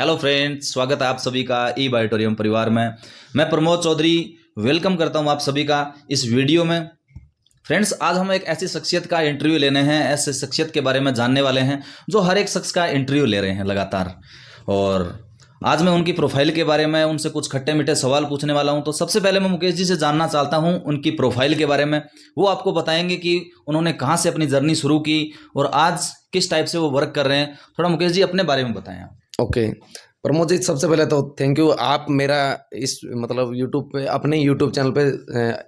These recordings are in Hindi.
हेलो फ्रेंड्स, स्वागत है आप सभी का ई बायोटोरियम परिवार में। मैं प्रमोद चौधरी वेलकम करता हूं आप सभी का इस वीडियो में। फ्रेंड्स, आज हम एक ऐसी शख्सियत का इंटरव्यू लेने हैं, ऐसे शख्सियत के बारे में जानने वाले हैं जो हर एक शख्स का इंटरव्यू ले रहे हैं लगातार। और आज मैं उनकी प्रोफाइल के बारे में उनसे कुछ खट्टे मीठे सवाल पूछने वाला हूं। तो सबसे पहले मैं मुकेश जी से जानना चाहता हूं उनकी प्रोफाइल के बारे में। वो आपको बताएंगे कि उन्होंने कहाँ से अपनी जर्नी शुरू की और आज किस टाइप से वो वर्क कर रहे हैं। थोड़ा मुकेश जी अपने बारे में बताएं आप। ओके प्रमोद जी, सबसे पहले तो थैंक यू। आप मेरा इस मतलब यूट्यूब पे अपने यूट्यूब चैनल पे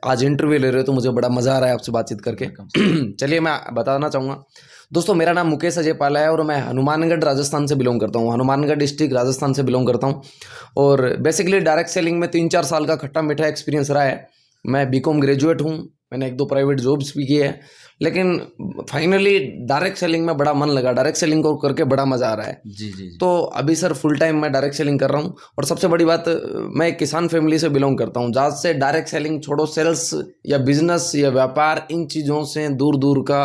आज इंटरव्यू ले रहे हो तो मुझे बड़ा मज़ा आ रहा है आपसे बातचीत करके। चलिए मैं बताना चाहूँगा दोस्तों, मेरा नाम मुकेश अजय पाला है और मैं हनुमानगढ़ राजस्थान से बिलोंग करता हूँ। हनुमानगढ़ डिस्ट्रिक्ट राजस्थान से बिलोंग करता हूँ और बेसिकली डायरेक्ट सेलिंग में 3-4 साल का खट्टा मीठा एक्सपीरियंस रहा है। मैं बीकॉम ग्रेजुएट हूँ, मैंने 1-2 प्राइवेट जॉब्स भी किए हैं, लेकिन फाइनली डायरेक्ट सेलिंग में बड़ा मन लगा। डायरेक्ट सेलिंग को करके बड़ा मज़ा आ रहा है। जी। तो अभी सर फुल टाइम मैं डायरेक्ट सेलिंग कर रहा हूँ और सबसे बड़ी बात, मैं एक किसान फैमिली से बिलोंग करता हूँ। जहाँ से डायरेक्ट सेलिंग छोड़ो, सेल्स या बिजनेस या व्यापार, इन चीज़ों से दूर दूर का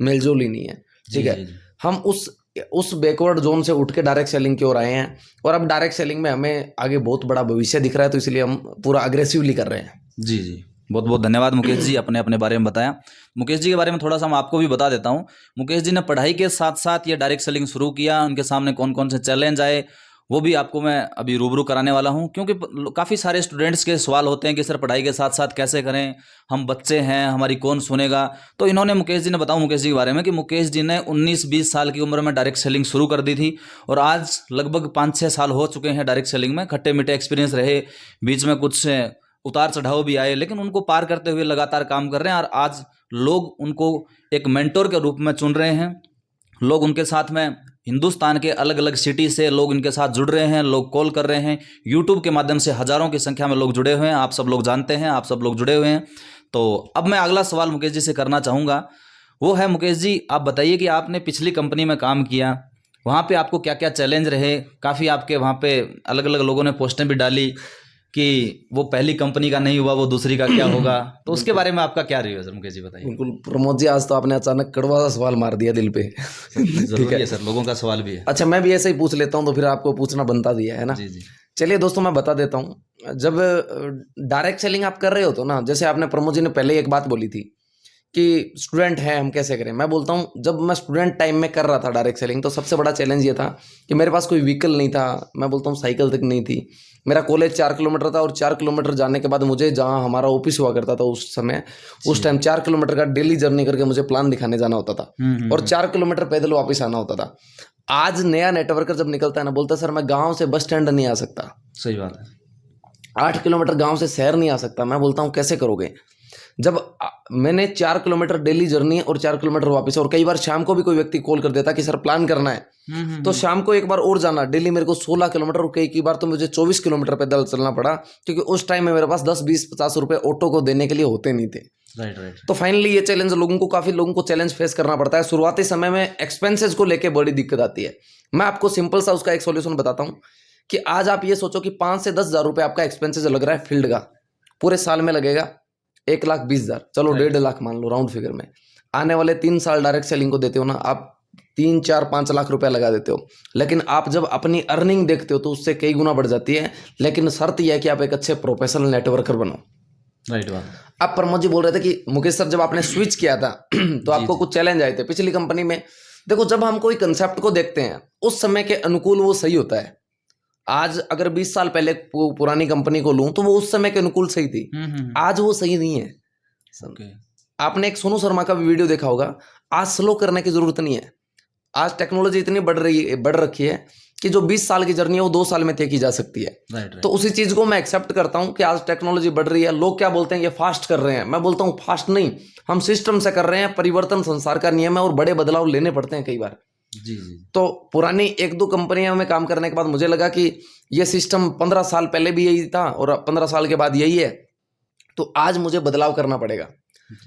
मेलजोल ही नहीं है। ठीक है, हम उस बैकवर्ड जोन से उठ के डायरेक्ट सेलिंग की ओर आए हैं और अब डायरेक्ट सेलिंग में हमें आगे बहुत बड़ा भविष्य दिख रहा है, तो इसलिए हम पूरा अग्रेसिवली कर रहे हैं। जी, बहुत बहुत धन्यवाद मुकेश जी, अपने अपने बारे में बताया। मुकेश जी के बारे में थोड़ा सा मैं आपको भी बता देता हूँ। मुकेश जी ने पढ़ाई के साथ साथ ये डायरेक्ट सेलिंग शुरू किया। उनके सामने कौन कौन से चैलेंज आए वो भी आपको मैं अभी रूबरू कराने वाला हूँ, क्योंकि काफ़ी सारे स्टूडेंट्स के सवाल होते हैं कि सर पढ़ाई के साथ साथ कैसे करें, हम बच्चे हैं, हमारी कौन सुनेगा। तो इन्होंने मुकेश जी ने बताऊँ मुकेश जी के बारे में कि मुकेश जी ने 19-20 साल की उम्र में डायरेक्ट सेलिंग शुरू कर दी थी और आज लगभग 5-6 साल हो चुके हैं डायरेक्ट सेलिंग में। खट्टे मीठे एक्सपीरियंस रहे, बीच में कुछ उतार चढ़ाव भी आए, लेकिन उनको पार करते हुए लगातार काम कर रहे हैं और आज लोग उनको एक मेंटोर के रूप में चुन रहे हैं। लोग उनके साथ में हिंदुस्तान के अलग अलग सिटी से लोग इनके साथ जुड़ रहे हैं, लोग कॉल कर रहे हैं, यूट्यूब के माध्यम से हज़ारों की संख्या में लोग जुड़े हुए हैं। आप सब लोग जानते हैं, आप सब लोग जुड़े हुए हैं। तो अब मैं अगला सवाल मुकेश जी से करना चाहूँगा। वो है, मुकेश जी आप बताइए कि आपने पिछली कंपनी में काम किया, वहाँ पे आपको क्या क्या चैलेंज रहे। काफ़ी आपके वहाँ पे अलग अलग लोगों ने पोस्टें भी डाली कि वो पहली कंपनी का नहीं हुआ, वो दूसरी का क्या होगा। तो उसके बारे में आपका क्या रिव्यू है सर, मुकेश जी बताइए। बिल्कुल प्रमोद जी, आज तो आपने अचानक कड़वा सा सवाल मार दिया दिल पे। जरूरी है सर, लोगों का सवाल भी है। अच्छा, मैं भी ऐसे ही पूछ लेता हूँ तो फिर आपको पूछना बनता दिया है ना। जी। चलिए दोस्तों, मैं बता देता हूँ। जब डायरेक्ट सेलिंग आप कर रहे हो तो ना, जैसे आपने प्रमोद जी ने पहले एक बात बोली थी कि स्टूडेंट है हम कैसे करें। मैं बोलता हूँ, जब मैं स्टूडेंट टाइम में कर रहा था डायरेक्ट सेलिंग, तो सबसे बड़ा चैलेंज ये था कि मेरे पास कोई व्हीकल नहीं था। मैं बोलता हूँ साइकिल तक नहीं थी। मेरा कॉलेज 4 किलोमीटर था और 4 किलोमीटर जाने के बाद मुझे जहाँ हमारा ऑफिस हुआ करता था उस समय, उस टाइम 4 किलोमीटर का डेली जर्नी करके मुझे प्लान दिखाने जाना होता था और 4 किलोमीटर पैदल वापस आना होता था। आज नया नेटवर्कर जब निकलता है ना, बोलता है सर मैं गाँव से बस स्टैंड नहीं आ सकता। सही बात है। 8 किलोमीटर गाँव से शहर नहीं आ सकता। मैं बोलता हूँ कैसे करोगे। जब मैंने 4 किलोमीटर डेली जर्नी और 4 किलोमीटर वापस, और कई बार शाम को भी कोई व्यक्ति कॉल कर देता कि सर प्लान करना है, तो शाम को एक बार और जाना। डेली मेरे को 16 किलोमीटर और कई बार तो मुझे 24 किलोमीटर पैदल चलना पड़ा, क्योंकि उस टाइम में मेरे पास 10, 20, 50 रुपए ऑटो को देने के लिए होते नहीं थे। राइट। तो फाइनली ये चैलेंज काफी लोगों को चैलेंज फेस करना पड़ता है। शुरुआती समय में एक्सपेंसेस को लेकर बड़ी दिक्कत आती है। मैं आपको सिंपल सा उसका एक सोल्यूशन बताता हूँ कि आज आप ये सोचो कि 5 से 10 हज़ार रुपये आपका एक्सपेंसेस लग रहा है फील्ड का, पूरे साल में लगेगा 1,20,000, चलो 1.5 लाख मान लो राउंड फिगर में। आने वाले 3 साल डायरेक्ट सेलिंग को देते हो ना आप, 3, 4, 5 लाख रुपया लगा देते हो। लेकिन आप जब अपनी अर्निंग देखते हो तो उससे कई गुना बढ़ जाती है। लेकिन शर्त यह है कि आप एक अच्छे प्रोफेशनल नेटवर्कर बनो। राइट बात। आप प्रमोद जी बोल रहे थे कि मुकेश सर जब आपने स्विच किया था तो आपको कुछ चैलेंज आए थे पिछली कंपनी में। देखो, जब हम कोई कंसेप्ट को देखते हैं उस समय के अनुकूल वो सही होता है। आज अगर 20 साल पहले पुरानी कंपनी को लूं तो वो उस समय के अनुकूल सही थी, आज वो सही नहीं है। आपने एक सोनू शर्मा का भी वीडियो देखा होगा। आज स्लो करने की जरूरत नहीं है। आज टेक्नोलॉजी इतनी बढ़ रखी है कि जो 20 साल की जर्नी है वो 2 साल में तय की जा सकती है। राइट। तो उसी चीज को मैं एक्सेप्ट करता हूं कि आज टेक्नोलॉजी बढ़ रही है। लोग क्या बोलते हैं, ये फास्ट कर रहे हैं। मैं बोलता हूं फास्ट नहीं, हम सिस्टम से कर रहे हैं। परिवर्तन संसार का नियम है और बड़े बदलाव लेने पड़ते हैं कई बार। जी। तो पुरानी 1-2 कंपनियों में काम करने के बाद मुझे लगा कि ये सिस्टम 15 साल पहले भी यही था और 15 साल के बाद यही है, तो आज मुझे बदलाव करना पड़ेगा।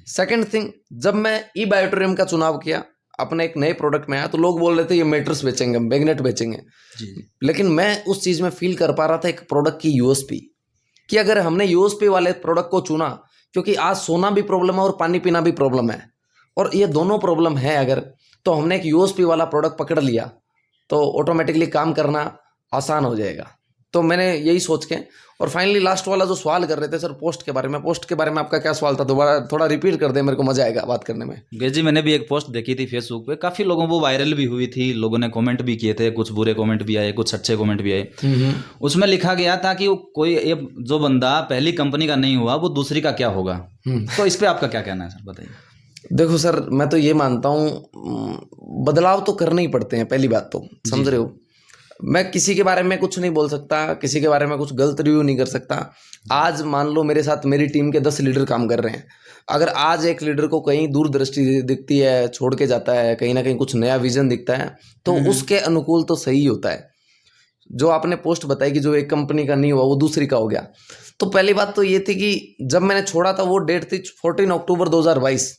सेकंड थिंग, जब मैं ई बायोटोरियम का चुनाव किया, अपने एक नए प्रोडक्ट में आया, तो लोग बोल रहे थे ये मैट्रेस बेचेंगे, मैग्नेट बेचेंगे। लेकिन मैं उस चीज में फील कर पा रहा था एक प्रोडक्ट की यूएसपी, कि अगर हमने यूएसपी वाले प्रोडक्ट को चुना, क्योंकि आज सोना भी प्रॉब्लम है और पानी पीना भी प्रॉब्लम है, और ये दोनों प्रॉब्लम है अगर, तो हमने एक यूएसपी वाला प्रोडक्ट पकड़ लिया तो ऑटोमेटिकली काम करना आसान हो जाएगा। तो मैंने यही सोच के, और फाइनली लास्ट वाला जो सवाल कर रहे थे सर पोस्ट के बारे में आपका क्या सवाल था? दोबारा थोड़ा रिपीट कर दे, मेरे को मजा आएगा बात करने में। मुकेश जी, मैंने भी एक पोस्ट देखी थी फेसबुक पे, काफी लोगों वो वायरल भी हुई थी, लोगों ने कमेंट भी किए थे, कुछ बुरे कमेंट भी आए, कुछ अच्छे कमेंट भी आए। उसमें लिखा गया था कि वो कोई ये जो बंदा पहली कंपनी का नहीं हुआ वो दूसरी का क्या होगा। तो इस पे आपका क्या कहना है सर, बताइए। देखो सर, मैं तो ये मानता हूँ बदलाव तो करने ही पड़ते हैं, पहली बात तो समझ रहे हो। मैं किसी के बारे में कुछ नहीं बोल सकता, किसी के बारे में कुछ गलत रिव्यू नहीं कर सकता। आज मान लो मेरे साथ मेरी टीम के 10 लीडर काम कर रहे हैं, अगर आज एक लीडर को कहीं दूरदृष्टि दिखती है, छोड़ के जाता है, कहीं ना कहीं कुछ नया विजन दिखता है, तो उसके अनुकूल तो सही होता है। जो आपने पोस्ट बताई कि जो एक कंपनी का नहीं हुआ वो दूसरी का हो गया, तो पहली बात तो ये थी कि जब मैंने छोड़ा था वो डेट थी 14 अक्टूबर 2022।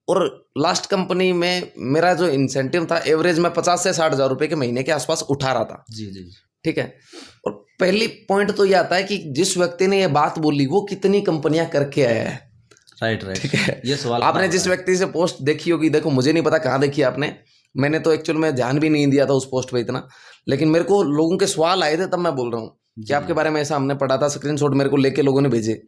और लास्ट कंपनी में मेरा जो इंसेंटिव था एवरेज में 50 से 60 हज़ार रुपये के महीने के आसपास उठा रहा था। जी जी। ठीक है। और पहली पॉइंट तो ये आता है कि जिस व्यक्ति ने ये बात बोली वो कितनी कंपनियां करके आया है। राइट। ठीक है। ये सवाल आपने जिस व्यक्ति से पोस्ट देखी होगी, देखो मुझे नहीं पता कहाँ देखी आपने, मैंने तो एक्चुअल में ध्यान भी नहीं दिया था उस पोस्ट पे इतना, लेकिन मेरे को लोगों के सवाल आए थे तब मैं बोल रहा हूँ कि आपके बारे में ऐसा हमने पढ़ा था, स्क्रीनशॉट मेरे को लेके लोगों ने भेजे,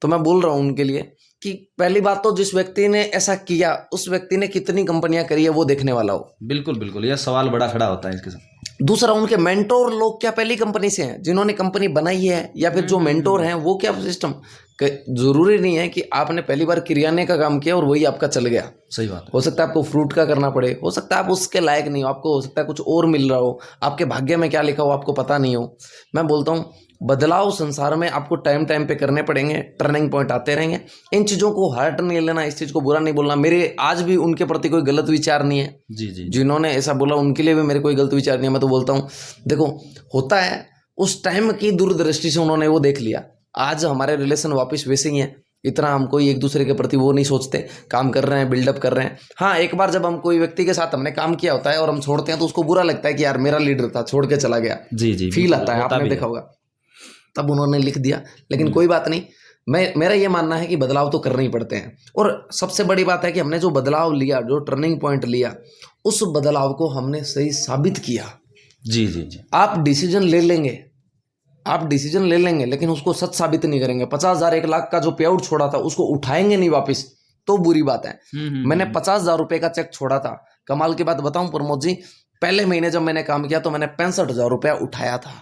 तो मैं बोल रहा हूँ उनके लिए कि पहली बात तो जिस व्यक्ति ने ऐसा किया उस व्यक्ति ने कितनी कंपनियां करी है वो देखने वाला हो। बिल्कुल बिल्कुल, यह सवाल बड़ा खड़ा होता है इसके साथ। दूसरा, उनके मेंटोर लोग क्या पहली कंपनी से हैं, जिन्होंने कंपनी बनाई है, या फिर जो मेंटोर हैं वो क्या सिस्टम। जरूरी नहीं है कि आपने पहली बार किराने का काम किया और वही आपका चल गया। सही बात है। हो सकता है आपको फ्रूट का करना पड़े, हो सकता है आप उसके लायक नहीं हो, आपको हो सकता है कुछ और मिल रहा हो, आपके भाग्य में क्या लिखा हो आपको पता नहीं हो। मैं बोलता हूँ बदलाव संसार में आपको टाइम टाइम पे करने पड़ेंगे, टर्निंग पॉइंट आते रहेंगे। इन चीज़ों को हर्ट नहीं लेना, इस चीज़ को बुरा नहीं बोलना। मेरे आज भी उनके प्रति कोई गलत विचार नहीं है। जी जी। जिन्होंने ऐसा बोला उनके लिए भी मेरे कोई गलत विचार नहीं है। मैं तो बोलता हूँ देखो, होता है उस टाइम की दूरदृष्टि से उन्होंने वो देख लिया। आज हमारे रिलेशन वापस वैसे ही हैं, इतना हम कोई एक दूसरे के प्रति वो नहीं सोचते, काम कर रहे हैं, बिल्डअप कर रहे हैं। हाँ, एक बार जब हम कोई व्यक्ति के साथ हमने काम किया होता है और हम छोड़ते हैं तो उसको बुरा लगता है कि यार मेरा लीडर था छोड़ के चला गया। जी जी, फील आता है, आपने देखा होगा। तब उन्होंने लिख दिया, लेकिन कोई बात नहीं। मेरा ये मानना है कि बदलाव तो करने ही पड़ते हैं। और सबसे बड़ी बात है कि हमने जो बदलाव लिया, जो टर्निंग पॉइंट लिया, उस बदलाव को हमने सही साबित किया। जी जी जी। आप डिसीजन ले लेंगे, लेकिन उसको सच साबित नहीं करेंगे। 50,000 1 लाख का जो पे आउट छोड़ा था उसको उठाएंगे नहीं वापस, तो बुरी बात है। मैंने 50,000 रुपये का चेक छोड़ा था। कमाल की बात बताऊं प्रमोद जी, पहले महीने जब मैंने काम किया तो मैंने 65,000 रुपया उठाया था।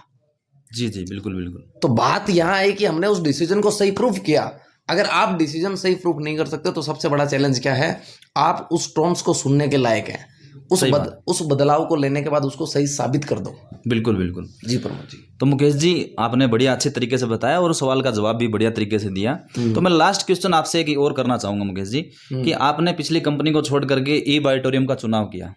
जी जी, बिल्कुल बिल्कुल। तो बात यहाँ है कि हमने उस डिसीजन को सही प्रूफ किया। अगर आप डिसीजन सही प्रूफ नहीं कर सकते तो सबसे बड़ा चैलेंज क्या है, आप उस टर्म्स को सुनने के लायक हैं। उस बदलाव को लेने के बाद उसको सही साबित कर दो। बिल्कुल बिल्कुल। जी प्रमोद जी। तो मुकेश जी, आपने बढ़िया अच्छे तरीके से बताया और सवाल का जवाब भी बढ़िया तरीके से दिया। तो मैं लास्ट क्वेश्चन आपसे एक और करना चाहूंगा मुकेश जी, कि आपने पिछली कंपनी को छोड़ करके ई बायोटोरियम का चुनाव किया,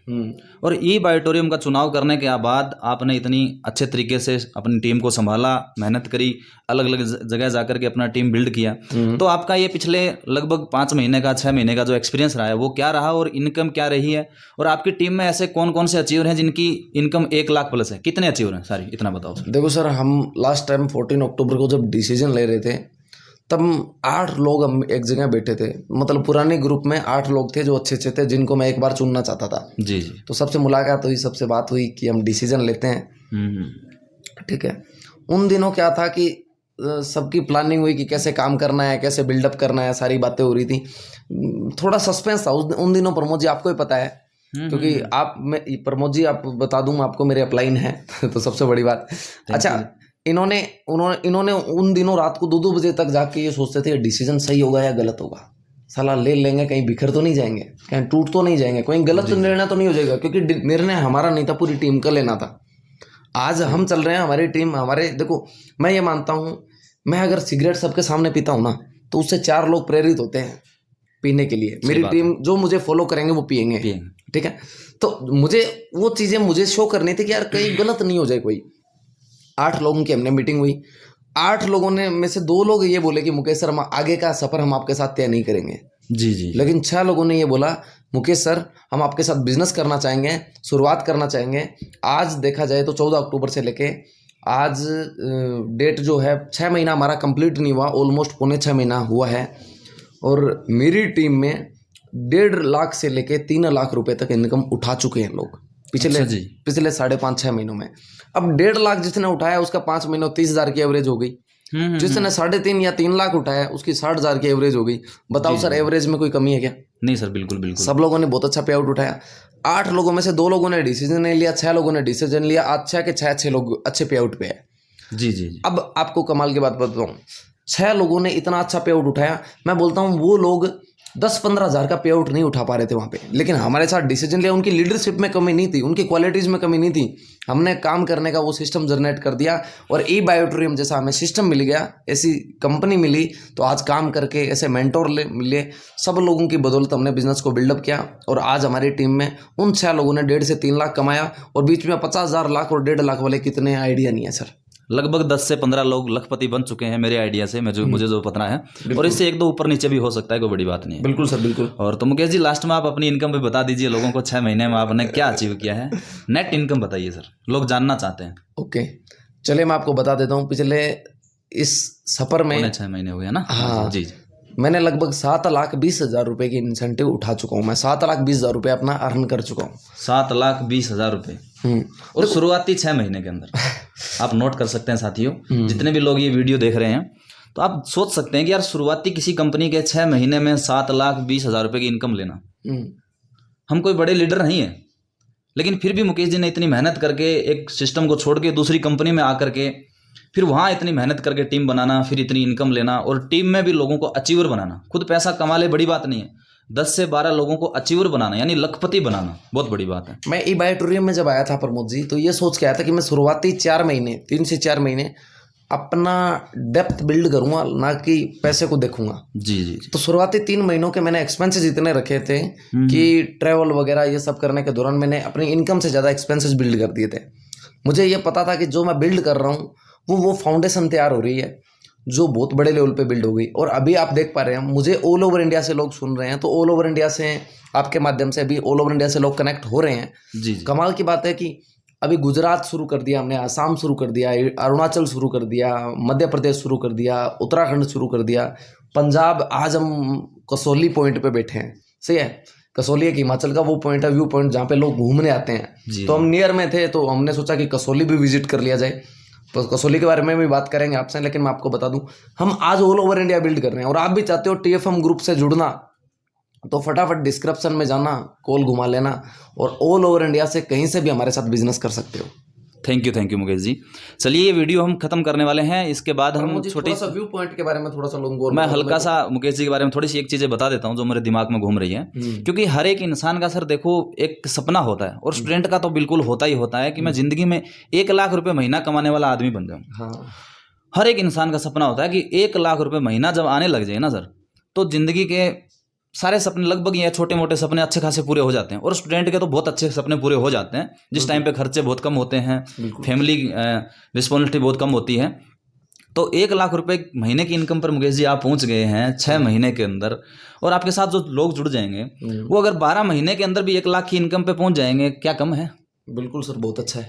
और ई बायोटोरियम का चुनाव करने के बाद आपने इतनी अच्छे तरीके से अपनी टीम को संभाला, मेहनत करी, अलग अलग जगह जाकर के अपना टीम बिल्ड किया। तो आपका ये पिछले लगभग 5 महीने का 6 महीने का जो एक्सपीरियंस रहा है वो क्या रहा, और इनकम क्या रही है, और आपकी टीम में ऐसे कौन कौन से अचीवर हैं जिनकी इनकम 1 लाख प्लस है? कितने अचीवर हैं सारी, इतना बताओ। देखो सर, हम लास्ट टाइम 14 अक्टूबर को जब डिसीजन ले रहे थे तब 8 लोग हम एक जगह बैठे थे। मतलब पुराने ग्रुप में 8 लोग थे जो अच्छे थे, जिनको मैं एक बार चुनना चाहता था। जी जी। तो सबसे मुलाकात हुई, सबसे बात हुई कि हम डिसीजन लेते हैं। ठीक है। उन दिनों क्या था कि सबकी प्लानिंग हुई कि कैसे काम करना है, कैसे बिल्डअप करना है, सारी बातें हो रही थी। थोड़ा सस्पेंस था उन दिनों प्रमोद जी, आपको ही पता है, क्योंकि प्रमोद जी आप बता दूं आपको, मेरे अपलाइन है तो सबसे बड़ी बात। अच्छा, इन्होंने उन दिनों रात को 2-2 बजे तक जाके ये सोचते थे डिसीजन सही होगा या गलत होगा, साला ले लेंगे, कहीं बिखर तो नहीं जाएंगे, कहीं टूट तो नहीं जाएंगे, कोई गलत निर्णय तो नहीं हो जाएगा, क्योंकि निर्णय हमारा नहीं था, पूरी टीम का लेना था। आज हम चल रहे हैं, हमारी टीम, हमारे, देखो मैं ये मानता हूँ, मैं अगर सिगरेट सबके सामने पीता हूँ ना तो उससे 4 लोग प्रेरित होते हैं पीने के लिए। मेरी टीम जो मुझे फॉलो करेंगे वो पिएंगे। ठीक है। तो मुझे वो चीज़ें मुझे शो करनी थी कि यार कहीं गलत नहीं हो जाए कोई। 8 लोगों की हमने मीटिंग हुई। 8 लोगों ने में से 2 लोग ये बोले कि मुकेश सर, हम आगे का सफ़र हम आपके साथ तय नहीं करेंगे। जी जी। लेकिन 6 लोगों ने ये बोला, मुकेश सर हम आपके साथ बिजनेस करना चाहेंगे, शुरुआत करना चाहेंगे। आज देखा जाए तो 14 अक्टूबर से लेके आज डेट जो है 6 महीना हमारा कंप्लीट नहीं हुआ, ऑलमोस्ट 6.25 महीना हुआ है। और मेरी टीम में 1.5 लाख से लेके 3 लाख रुपए तक इनकम उठा चुके हैं लोग पिछले 5.5-6 महीनों में। अब 1.5 लाख जिसने उठाया उसका 5 महीनों 30,000 की एवरेज हो गई। जिसने 3.5 या 3 लाख उठाया उसकी 60,000 की एवरेज हो गई। बताओ सर, एवरेज में कोई कमी है क्या? नहीं सर, बिल्कुल बिल्कुल। सब लोगों ने बहुत अच्छा पे आउट उठाया। 8 लोगों में से 2 लोगों ने डिसीजन नहीं लिया, 6 लोगों ने डिसीजन लिया। अच्छा के 6 लोग अच्छे पे आउट पे है। जी जी जी। अब आपको कमाल की बात बताता हूँ, 6 लोगों ने इतना अच्छा पे आउट उठाया। मैं बोलता हूँ वो लोग 10-15 हज़ार का पे आउट नहीं उठा पा रहे थे वहाँ पे, लेकिन हमारे साथ डिसीजन लिया। उनकी लीडरशिप में कमी नहीं थी, उनकी क्वालिटीज़ में कमी नहीं थी। हमने काम करने का वो सिस्टम जनरेट कर दिया और ई बायोटोरियम जैसा हमें सिस्टम मिल गया, ऐसी कंपनी मिली, तो आज काम करके ऐसे मेंटोर मिले। सब लोगों की बदौलत हमने बिजनेस को बिल्डअप किया और आज हमारी टीम में उन 6 लोगों ने 1.5 से 3 लाख कमाया। और बीच में 50,000 लाख और 1.5 लाख वाले कितने आइडिया नहीं है सर। लगभग 10 से 15 लोग लखपति बन चुके हैं मेरे आइडिया से, मुझे जो पता है। और इससे 1-2 ऊपर नीचे भी हो सकता है, कोई बड़ी बात नहीं है। बिल्कुल सर, बिल्कुल। और तो मुकेश जी, लास्ट में आप अपनी इनकम भी बता दीजिए लोगों को। 6 महीने में आपने क्या अचीव किया है? नेट इनकम बताइए सर, लोग जानना चाहते हैं। ओके, चलिए मैं आपको बता देता हूँ। पिछले इस सफर में 6 महीने हो गए ना? हाँ जी जी। मैंने लगभग 7,20,000 रुपये की इंसेंटिव उठा चुका हूँ। मैं 7,20,000 रुपये अपना अर्न कर चुका हूँ। 7,20,000 रुपये और शुरुआती 6 महीने के अंदर। आप नोट कर सकते हैं साथियों, जितने भी लोग ये वीडियो देख रहे हैं, तो आप सोच सकते हैं कि यार शुरुआती किसी कंपनी के 6 महीने में 7,20,000 रुपये की इनकम लेना। हम कोई बड़े लीडर नहीं है, लेकिन फिर भी मुकेश जी ने इतनी मेहनत करके एक सिस्टम को छोड़ के दूसरी कंपनी में आकर के फिर वहाँ इतनी मेहनत करके टीम बनाना, फिर इतनी इनकम लेना और टीम में भी लोगों को अचीवर बनाना। खुद पैसा कमा ले बड़ी बात नहीं है, 10 से 12 लोगों को अचीवर बनाना यानी लखपति बनाना बहुत बड़ी बात है। मैं ई बायोटोरियम में जब आया था प्रमोद जी, तो ये सोच के आया था कि मैं शुरुआती 4 महीने 3 से 4 महीने अपना डेप्थ बिल्ड करूंगा, ना कि पैसे को देखूंगा। जी जी जी। तो शुरुआती 3 महीनों के मैंने एक्सपेंसेस इतने रखे थे कि ट्रैवल वगैरह ये सब करने के दौरान मैंने अपनी इनकम से ज़्यादा एक्सपेंसेस बिल्ड कर दिए थे। मुझे ये पता था कि जो मैं बिल्ड कर रहा हूँ वो फाउंडेशन तैयार हो रही है जो बहुत बड़े लेवल पे बिल्ड हो गई। और अभी आप देख पा रहे हैं, मुझे ऑल ओवर इंडिया से लोग सुन रहे हैं, तो ऑल ओवर इंडिया से आपके माध्यम से अभी ऑल ओवर इंडिया से लोग कनेक्ट हो रहे हैं। जी जी। कमाल की बात है कि अभी गुजरात शुरू कर दिया हमने, आसाम शुरू कर दिया, अरुणाचल शुरू कर दिया, मध्य प्रदेश शुरू कर दिया, उत्तराखंड शुरू कर दिया, पंजाब। आज हम कसौली पॉइंट पे बैठे हैं, सही है। कसौली एक हिमाचल का वो पॉइंट है, व्यू पॉइंट, जहाँ पे लोग घूमने आते हैं। तो हम नियर में थे, तो हमने सोचा कि कसौली भी विजिट कर लिया जाए। तो कसौली के बारे में भी बात करेंगे आपसे, लेकिन मैं आपको बता दूं हम आज ऑल ओवर इंडिया बिल्ड कर रहे हैं। और आप भी चाहते हो TFM ग्रुप से जुड़ना, तो फटाफट डिस्क्रिप्शन में जाना, कॉल घुमा लेना और ऑल ओवर इंडिया से कहीं से भी हमारे साथ बिजनेस कर सकते हो। Thank you Mukesh ji. चलिए ये वीडियो हम खत्म करने वाले हैं, इसके बाद हम छोटी सा व्यू पॉइंट के बारे में थोड़ा सा लोगों को मैं हल्का सा मुकेश जी के बारे में थोड़ी सी एक चीज़ें बता देता हूं जो मेरे दिमाग में घूम रही है। क्योंकि हर एक इंसान का सर देखो एक सपना होता है, और स्टूडेंट का तो बिल्कुल होता ही होता है कि मैं जिंदगी में 1 लाख रुपए महीना कमाने वाला आदमी बन जाऊँ। हाँ, हर एक इंसान का सपना होता है कि 1 लाख रुपए महीना जब आने लग जाए ना सर, तो जिंदगी के सारे सपने लगभग ये छोटे मोटे सपने अच्छे खासे पूरे हो जाते हैं। और स्टूडेंट के तो बहुत अच्छे सपने पूरे हो जाते हैं, जिस टाइम पे खर्चे बहुत कम होते हैं, फैमिली रिस्पॉन्सिबिलिटी बहुत कम होती है। तो 1 लाख रुपए महीने की इनकम पर मुकेश जी आप पहुंच गए हैं 6 महीने के अंदर। और आपके साथ जो लोग जुड़ जाएंगे वो अगर 12 महीने के अंदर भी 1 लाख की इनकम पे पहुंच जाएंगे, क्या कम है? बिल्कुल सर, बहुत अच्छा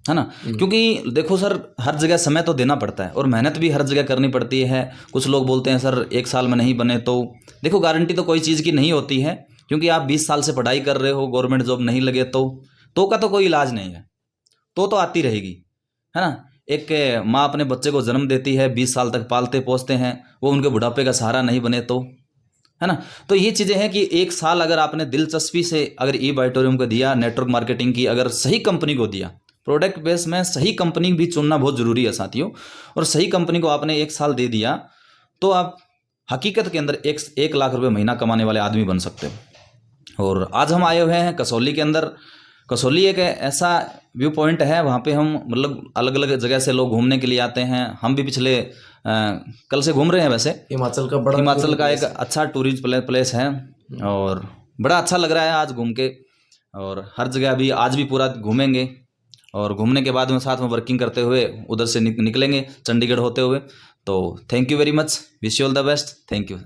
है ना। क्योंकि देखो सर, हर जगह समय तो देना पड़ता है और मेहनत भी हर जगह करनी पड़ती है। कुछ लोग बोलते हैं सर 1 साल में नहीं बने, तो देखो गारंटी तो कोई चीज़ की नहीं होती है। क्योंकि आप 20 साल से पढ़ाई कर रहे हो, गवर्नमेंट जॉब नहीं लगे तो का तो कोई इलाज नहीं है, तो आती रहेगी, है ना। एक माँ अपने बच्चे को जन्म देती है, 20 साल तक पालते पोसते हैं, वो उनके बुढ़ापे का सहारा नहीं बने तो, है ना। तो ये चीज़ें हैं कि 1 साल अगर आपने दिलचस्पी से अगर ई बायोटोरियम को दिया, नेटवर्क मार्केटिंग की, अगर सही कंपनी को दिया, प्रोडक्ट बेस में सही कंपनी भी चुनना बहुत ज़रूरी है साथियों। और सही कंपनी को आपने 1 साल दे दिया तो आप हकीकत के अंदर 1 लाख रुपए महीना कमाने वाले आदमी बन सकते हो। और आज हम आए हुए हैं कसौली के अंदर। कसौली एक ऐसा व्यू पॉइंट है, वहाँ पे हम मतलब अलग अलग जगह से लोग घूमने के लिए आते हैं। हम भी पिछले कल से घूम रहे हैं। वैसे हिमाचल का एक अच्छा टूरिस्ट प्लेस है और बड़ा अच्छा लग रहा है आज घूम के। और हर जगह अभी आज भी पूरा घूमेंगे और घूमने के बाद में साथ में वर्किंग करते हुए उधर से निकलेंगे चंडीगढ़ होते हुए। तो thank you very much, wish you all the best, thank you.